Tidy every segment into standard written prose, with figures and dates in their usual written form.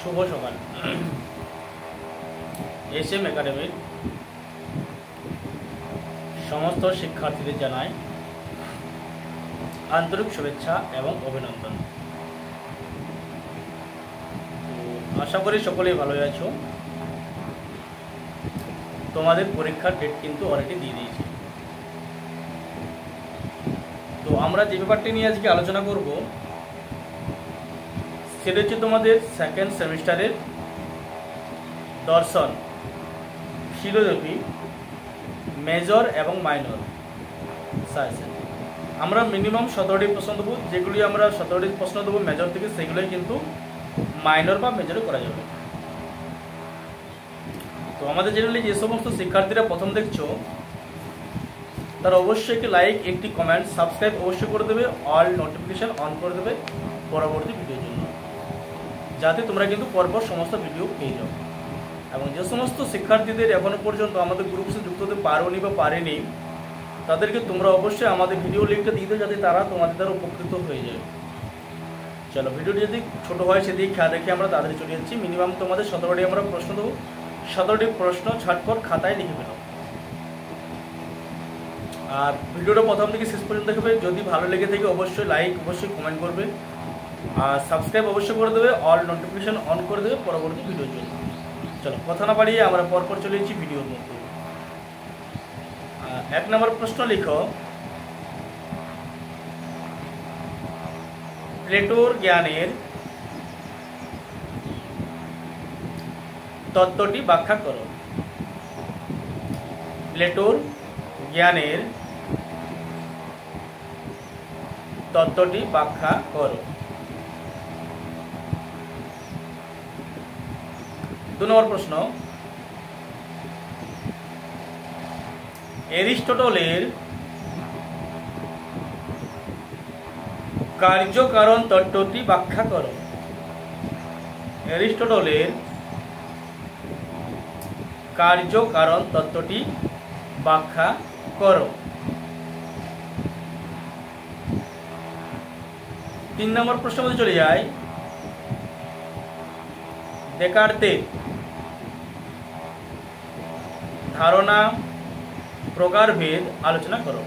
শুভ সকাল। এসএম একাডেমির সমস্ত শিক্ষার্থীদের জানাই আন্তরিক শুভেচ্ছা এবং অভিনন্দন। আশা করি সকলেই ভালোই আছো। তোমাদের পরীক্ষার ডেট কিন্তু অলরেডি দিয়ে দিয়েছি। তো আমরা যে ব্যাপারটি নিয়ে আজকে আলোচনা করব সেটা হচ্ছে তোমাদের সেকেন্ড সেমিস্টারের দর্শন, ফিলোসফি, মেজর এবং মাইনর সায়েন্স। আমরা মিনিমাম 17টি প্রশ্ন দেবো। যেগুলি আমরা 17টি প্রশ্ন দেবো মেজর থেকে, সেগুলোই কিন্তু মাইনর বা মেজরে করা যাবে। তো আমাদের জেনারেলি যে সমস্ত শিক্ষার্থীরা প্রথম দেখছো তারা অবশ্যই একটি লাইক, একটি কমেন্ট, সাবস্ক্রাইব অবশ্যই করে দেবে, অল নোটিফিকেশান অন করে দেবে পরবর্তী ভিডিওর জন্য, যাতে তোমরা কিন্তু পরপর সমস্ত ভিডিও পেয়ে যাও। এবং যে সমস্ত শিক্ষার্থীদের এখনও পর্যন্ত আমাদের গ্রুপে যুক্ত হতে পারোনি বা পারেনি, তাদেরকে তোমরা অবশ্যই আমাদের ভিডিও লিঙ্কটা দিয়ে দাও, যাতে তারা তোমাদের দ্বারা উপকৃত হয়ে যায়। চলো, ভিডিওটি যদি ছোটো হয় সেদিকে খেয়াল রেখে আমরা তাড়াতাড়ি চলে যাচ্ছি। মিনিমাম তোমাদের 17টি আমরা প্রশ্ন দেবো। 17টি প্রশ্ন ঝটপট খাতায় লিখে ফেলো। আর ভিডিওটা প্রথম থেকে শেষ পর্যন্ত দেখবে। যদি ভালো লেগে থাকে অবশ্যই লাইক, অবশ্যই কমেন্ট করবে, আর সাবস্ক্রাইব অবশ্যই করে দেবে, অল নোটিফিকেশান অন করে দেবে পরবর্তী ভিডিওর জন্য। চলো, কথা না বাড়িয়ে আমরা পরপর চলে যাচ্ছি ভিডিওর মধ্যে। 1 নম্বর প্রশ্ন লিখো, প্লেটোর জ্ঞানের তত্ত্বটি ব্যাখ্যা করো। প্লেটোর জ্ঞানের তত্ত্বটি ব্যাখ্যা করো। 2 নম্বর প্রশ্ন, এরিস্টটলের কার্যকারণ তত্ত্বটি ব্যাখ্যা করো। এরিস্টটলের কার্যকারণ তত্ত্বটি ব্যাখ্যা করো। 3 নম্বর প্রশ্নের মধ্যে চলে যায়, দেকার্তের ধারণা প্রকারভেদ আলোচনা করো।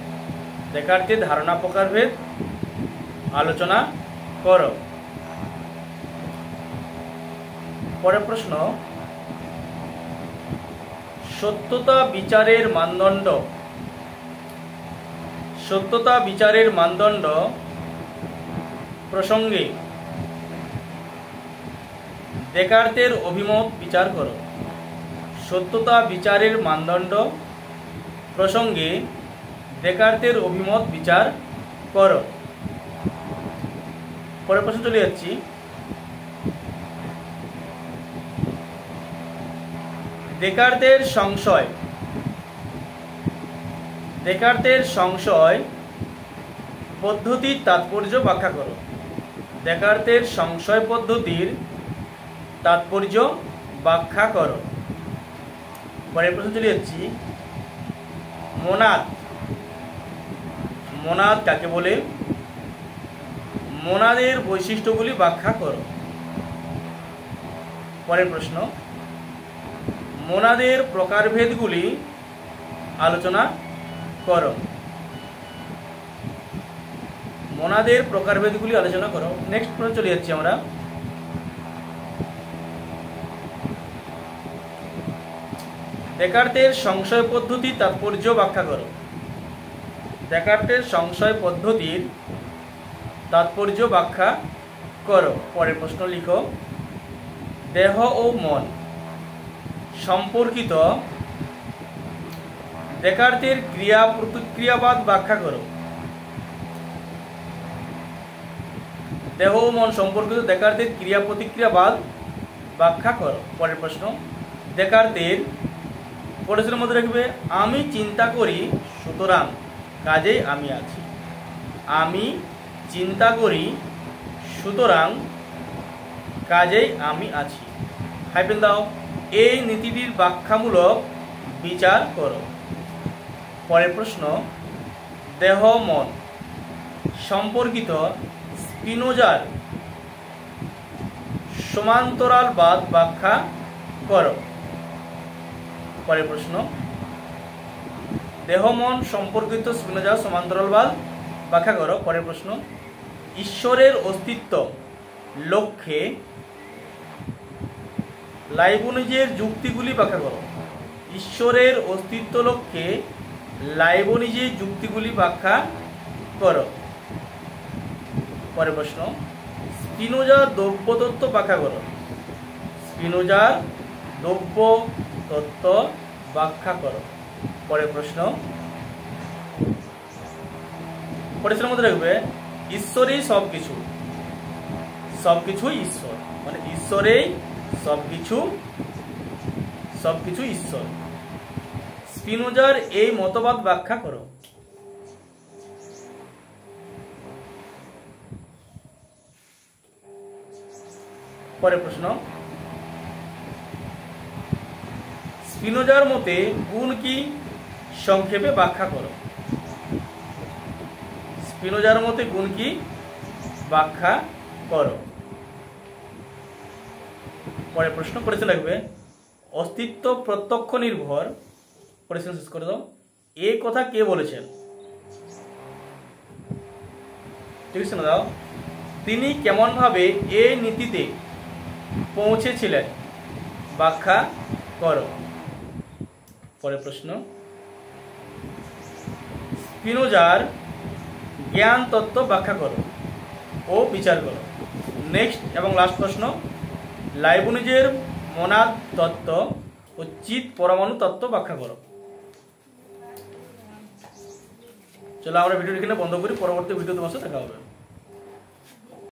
দেকার্তের ধারণা প্রকারভেদ আলোচনা করো। পরের প্রশ্ন, সত্যতা বিচারের মানদণ্ড। সত্যতা বিচারের মানদণ্ড প্রসঙ্গে দেকার্তের অভিমত বিচার করো। সত্যতা বিচারের মানদণ্ড প্রসঙ্গে দেকার্তের অভিমত বিচার করো। পরের প্রশ্ন চলে যাচ্ছি, দেকার্তের সংশয়। দেকার্তের সংশয় পদ্ধতির তাৎপর্য ব্যাখ্যা করো। দেকার্তের সংশয় পদ্ধতির তাৎপর্য ব্যাখ্যা করো। পরের প্রশ্ন চলে যাচ্ছি, মোনাদ। মোনাদ কাকে বলে? মোনাদের বৈশিষ্ট্যগুলি ব্যাখ্যা করো। পরের প্রশ্ন, মোনাদের প্রকারভেদগুলি আলোচনা করো। মোনাদের প্রকারভেদগুলি আলোচনা করো। নেক্সট প্রশ্ন চলে যাচ্ছি আমরা, দেকার্তের সংশয় পদ্ধতির তাৎপর্য ব্যাখ্যা করো। দেকার্তের সংশয় পদ্ধতির তাৎপর্য ব্যাখ্যা করো। পরের প্রশ্ন লিখো, দেহ ও মন সম্পর্কিত দেকার্তের ক্রিয়া প্রতিক্রিয়াবাদ ব্যাখ্যা করো। দেহ ও মন সম্পর্কিত দেকার্তের ক্রিয়া প্রতিক্রিয়াবাদ ব্যাখ্যা করো। পরের প্রশ্ন, দেকার্তের পরিসরের মধ্যে রাখবে, আমি চিন্তা করি সুতরাং কাজেই আমি আছি। আমি চিন্তা করি সুতরাং কাজেই আমি আছি। হাইফেন দাও। এই নীতিটির ব্যাখ্যামূলক বিচার করো। পরের প্রশ্ন, দেহ মন সম্পর্কিত স্পিনোজার সমান্তরালবাদ ব্যাখ্যা করো। পরের প্রশ্ন, দেহ মন সম্পর্কিত স্পিনোজার সমান্তরালবাদ ব্যাখ্যা করো। পরের প্রশ্ন, ঈশ্বরের অস্তিত্ব লক্ষ্যে লাইবনিজের যুক্তিগুলি ব্যাখ্যা করো। ঈশ্বরের অস্তিত্ব লক্ষ্যে লাইবনিজের যুক্তিগুলি ব্যাখ্যা করো। পরের প্রশ্ন, স্পিনোজার দ্রব্য তত্ত্ব ব্যাখ্যা করো। স্পিনোজার দ্রব্য তত্ত্ব ব্যাখ্যা করো। পরের প্রশ্ন, পরিশ্রম মধ্যে রাখবে ঈশ্বরই সবকিছু, সবকিছুই ঈশ্বর, মানে ঈশ্বরেই সবকিছু, সবকিছু ঈশ্বর। স্পিনোজার এই মতবাদ ব্যাখ্যা করো। পরের প্রশ্ন, স্পিনোজার মতে গুণ কি সংক্ষেপে ব্যাখ্যা করো। স্পিনোজার মতে গুণ কি ব্যাখ্যা করো। পরের প্রশ্ন, পরিশ্রম রাখবে অস্তিত্ব প্রত্যক্ষ নির্ভর। পরিশ্রম শেষ করে দাও। এ কথা কে বলেছেন? ঠিক আছে না দাও। তিনি কেমন ভাবে এই নীতিতে পৌঁছেছিলেন ব্যাখ্যা করো। পরের প্রশ্ন, স্পিনোজার জ্ঞান তত্ত্ব ব্যাখ্যা করো ও বিচার করো। নেক্সট এবং লাস্ট প্রশ্ন, লাইবনিজের মনাদ তত্ত্ব ও চিৎ পরমাণু তত্ত্ব ব্যাখ্যা করো। চলো আমরা ভিডিও এখানে বন্ধ করি, পরবর্তী ভিডিও তোমার সাথে দেখা হবে।